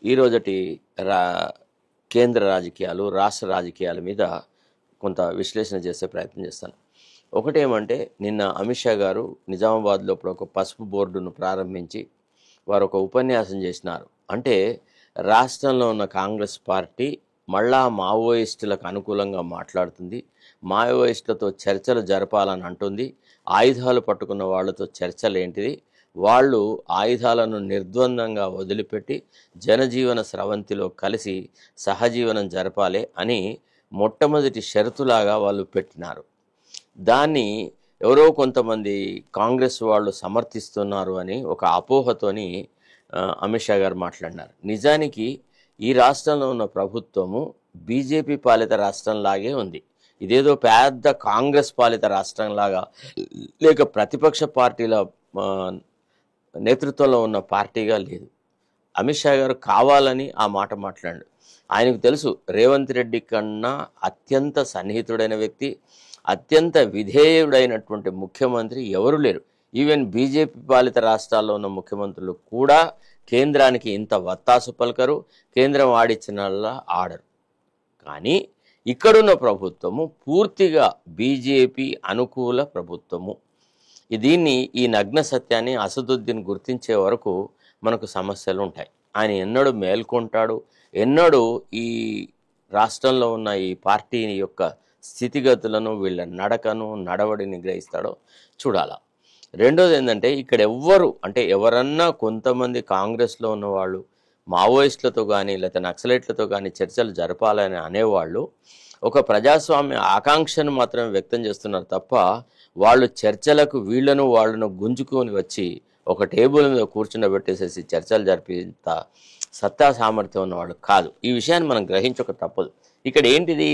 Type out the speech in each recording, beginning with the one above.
ఈ రోజటి రా కేంద్ర రాజకీయాలు, రాష్ట్ర రాజకీయాల మీద కొంత విశ్లేషణ చేసే ప్రయత్నం చేస్తాను. ఒకటేమంటే, నిన్న అమిత్ షా గారు నిజామాబాద్లో ఇప్పుడు ఒక పసుపు బోర్డును ప్రారంభించి వారు ఒక ఉపన్యాసం చేసినారు. అంటే రాష్ట్రంలో ఉన్న కాంగ్రెస్ పార్టీ మళ్ళా మావోయిస్టులకు అనుకూలంగా మాట్లాడుతుంది, మావోయిస్టులతో చర్చలు జరపాలని అంటుంది. ఆయుధాలు పట్టుకున్న వాళ్ళతో చర్చలు ఏంటిది, వాళ్ళు ఆయుధాలను నిర్ద్వందంగా వదిలిపెట్టి జనజీవన స్రవంతిలో కలిసి సహజీవనం జరపాలి అని మొట్టమొదటి షరతులాగా వాళ్ళు పెట్టినారు. దాన్ని ఎవరో కొంతమంది కాంగ్రెస్ వాళ్ళు సమర్థిస్తున్నారు అని ఒక అపోహతోని అమిత్ షా గారు మాట్లాడినారు. నిజానికి ఈ రాష్ట్రంలో ఉన్న ప్రభుత్వము బీజేపీ పాలిత రాష్ట్రంలాగే ఉంది. ఇదేదో పెద్ద కాంగ్రెస్ పాలిత రాష్ట్రంలాగా లేక ప్రతిపక్ష పార్టీల నేతృత్వంలో ఉన్న పార్టీగా లేదు. అమిత్ షా గారు కావాలని ఆ మాట మాట్లాడాడు. ఆయనకు తెలుసు రేవంత్ రెడ్డి కన్నా అత్యంత సన్నిహితుడైన వ్యక్తి, అత్యంత విధేయుడైనటువంటి ముఖ్యమంత్రి ఎవరు లేరు. ఈవెన్ బీజేపీ పాలిత రాష్ట్రాల్లో ఉన్న ముఖ్యమంత్రులు కూడా కేంద్రానికి ఇంత వత్తాసు పలకరు, కేంద్రం ఆడిచ్చినల్లా ఆడరు. కానీ ఇక్కడున్న ప్రభుత్వము పూర్తిగా బీజేపీ అనుకూల ప్రభుత్వము. దీన్ని, ఈ నగ్న సత్యాన్ని అసదుద్దీన్ గుర్తించే వరకు మనకు సమస్యలు ఉంటాయి. ఆయన ఎన్నడూ మేల్కొంటాడు, ఎన్నడూ ఈ రాష్ట్రంలో ఉన్న ఈ పార్టీ యొక్క స్థితిగతులను, వీళ్ళ నడకను, నడవడిని గ్రహిస్తాడో చూడాల. రెండోది ఏంటంటే, ఇక్కడ ఎవరన్నా కొంతమంది కాంగ్రెస్లో ఉన్నవాళ్ళు మావోయిస్టులతో కానీ లేకపోతే నక్సలైట్లతో కానీ చర్చలు జరపాలని అనేవాళ్ళు ఒక ప్రజాస్వామ్య ఆకాంక్షను మాత్రమే వ్యక్తం చేస్తున్నారు తప్ప, వాళ్ళు చర్చలకు వాళ్ళను గుంజుకొని వచ్చి ఒక టేబుల్ మీద కూర్చుండబెట్టేసేసి చర్చలు జరిపేంత సత్తా సామర్థ్యం ఉన్నవాళ్ళు కాదు. ఈ విషయాన్ని మనం గ్రహించక తప్పదు. ఇక్కడ ఏంటిది,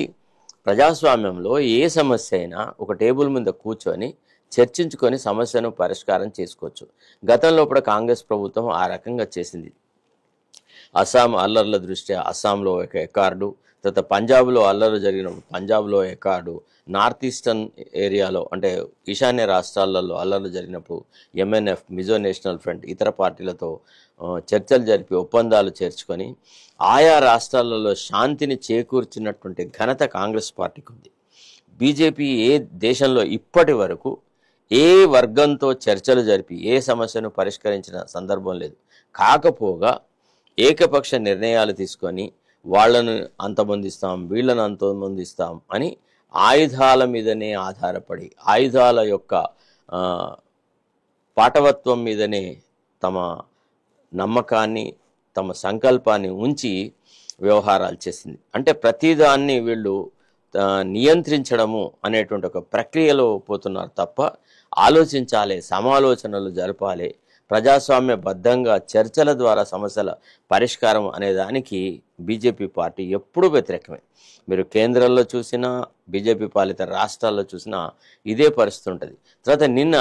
ప్రజాస్వామ్యంలో ఏ సమస్య అయినా ఒక టేబుల్ మీద కూర్చొని చర్చించుకొని సమస్యను పరిష్కారం చేసుకోవచ్చు. గతంలో కూడా కాంగ్రెస్ ప్రభుత్వం ఆ రకంగా చేసింది. అస్సాం అల్లర్ల దృష్ట్యా అస్సాంలో ఒక ఎకార్డు, తర్వాత పంజాబ్లో అల్లర్లు జరిగినప్పుడు పంజాబ్లో ఎకార్డు, నార్త్ ఈస్టర్న్ ఏరియాలో అంటే ఈశాన్య రాష్ట్రాలలో అల్లర్లు జరిగినప్పుడు ఎంఎన్ఎఫ్, మిజో నేషనల్ ఫ్రంట్ ఇతర పార్టీలతో చర్చలు జరిపి ఒప్పందాలు చేర్చుకొని ఆయా రాష్ట్రాలలో శాంతిని చేకూర్చినటువంటి ఘనత కాంగ్రెస్ పార్టీకి ఉంది. బీజేపీ ఏ దేశంలో ఇప్పటి వరకు ఏ వర్గంతో చర్చలు జరిపి ఏ సమస్యను పరిష్కరించిన సందర్భం లేదు. కాకపోగా ఏకపక్ష నిర్ణయాలు తీసుకొని వాళ్ళను అంతమొందిస్తాం, వీళ్ళను అంతమొందిస్తాం అని ఆయుధాల మీదనే ఆధారపడి, ఆయుధాల యొక్క పాటవత్వం మీదనే తమ నమ్మకాన్ని, తమ సంకల్పాన్ని ఉంచి వ్యవహారాలు చేసింది. అంటే ప్రతిదాన్ని వీళ్ళు నియంత్రించడము అనేటువంటి ఒక ప్రక్రియలో పోతున్నారు తప్ప, ఆలోచించాలి, సమాలోచనలు జరపాలి, ప్రజాస్వామ్యబద్ధంగా చర్చల ద్వారా సమస్యల పరిష్కారం అనే దానికి బీజేపీ పార్టీ ఎప్పుడూ వ్యతిరేకమే. మీరు కేంద్రంలో చూసినా, బీజేపీ పాలిత రాష్ట్రాల్లో చూసినా ఇదే పరిస్థితి ఉంటుంది. తర్వాత నిన్న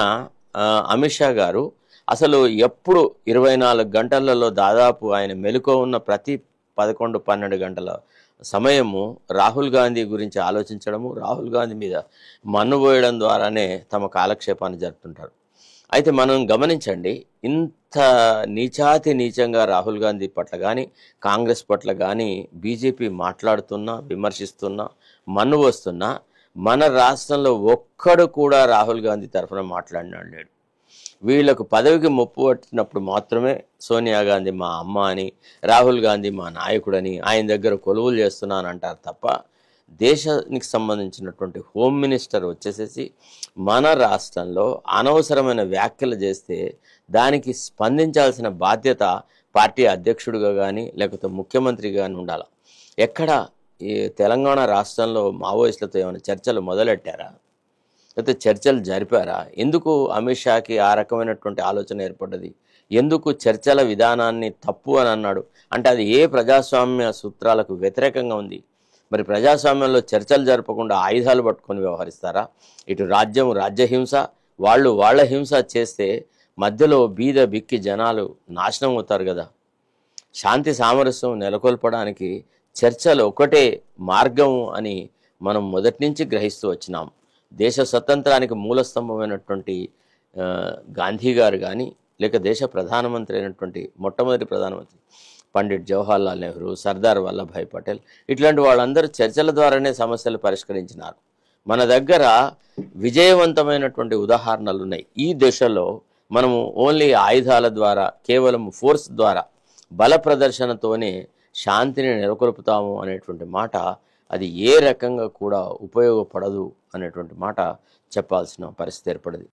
అమిత్ షా గారు అసలు ఎప్పుడు 24 గంటలలో దాదాపు ఆయన మెలకువ ఉన్న ప్రతి 11-12 గంటల సమయము రాహుల్ గాంధీ గురించి ఆలోచించడము, రాహుల్ గాంధీ మీద మన్నుపోయడం ద్వారానే తమ కాలక్షేపాన్ని జరుపుతుంటారు. అయితే మనం గమనించండి, ఇంత నీచంగా రాహుల్ గాంధీ పట్ల కానీ కాంగ్రెస్ పట్ల కానీ బీజేపీ మాట్లాడుతున్నా, విమర్శిస్తున్నా, మన్ను వస్తున్నా, మన రాష్ట్రంలో ఒక్కడు కూడా రాహుల్ గాంధీ తరఫున మాట్లాడినాడు లేడు. వీళ్లకు పదవికి ముప్పు పట్టినప్పుడు మాత్రమే సోనియా గాంధీ మా అమ్మ అని, రాహుల్ గాంధీ మా నాయకుడని ఆయన దగ్గర కొలువులు చేస్తున్నానంటారు తప్ప, దేశానికి సంబంధించినటువంటి హోమ్ మినిస్టర్ వచ్చేసేసి మన రాష్ట్రంలో అనవసరమైన వ్యాఖ్యలు చేస్తే దానికి స్పందించాల్సిన బాధ్యత పార్టీ అధ్యక్షుడిగా కానీ లేకపోతే ముఖ్యమంత్రిగా కానీ ఉండాలి. ఎక్కడ ఈ తెలంగాణ రాష్ట్రంలో మావోయిస్టులతో ఏమైనా చర్చలు మొదలెట్టారా, లేకపోతే చర్చలు జరిపారా? ఎందుకు అమిత్ షాకి ఆ రకమైనటువంటి ఆలోచన ఏర్పడ్డది? ఎందుకు చర్చల విధానాన్ని తప్పు అని అన్నాడు? అంటే అది ఏ ప్రజాస్వామ్య సూత్రాలకు వ్యతిరేకంగా ఉంది? మరి ప్రజాస్వామ్యంలో చర్చలు జరపకుండా ఆయుధాలు పట్టుకొని వ్యవహరిస్తారా? ఇటు రాజ్యహింస, వాళ్ళ హింస చేస్తే మధ్యలో బీద బిక్కి జనాలు నాశనం అవుతారు కదా. శాంతి సామరస్యం నెలకొల్పడానికి చర్చలు ఒకటే మార్గం అని మనం మొదటి నుంచి గ్రహిస్తూ వచ్చినాం. దేశ స్వతంత్రానికి మూలస్తంభమైనటువంటి గాంధీ గారు కానీ, లేక దేశ ప్రధానమంత్రి అయినటువంటి మొట్టమొదటి ప్రధానమంత్రి పండిట్ జవహర్లాల్ నెహ్రూ, సర్దార్ వల్లభాయ్ పటేల్, ఇట్లాంటి వాళ్ళందరూ చర్చల ద్వారానే సమస్యలు పరిష్కరించినారు. మన దగ్గర విజయవంతమైనటువంటి ఉదాహరణలు ఉన్నాయి. ఈ దశలో మనము ఓన్లీ ఆయుధాల ద్వారా, కేవలం ఫోర్స్ ద్వారా, బల ప్రదర్శనతోనే శాంతిని నెలకొల్పుతాము అనేటువంటి మాట అది ఏ రకంగా కూడా ఉపయోగపడదు అనేటువంటి మాట చెప్పాల్సిన పరిస్థితి ఏర్పడింది.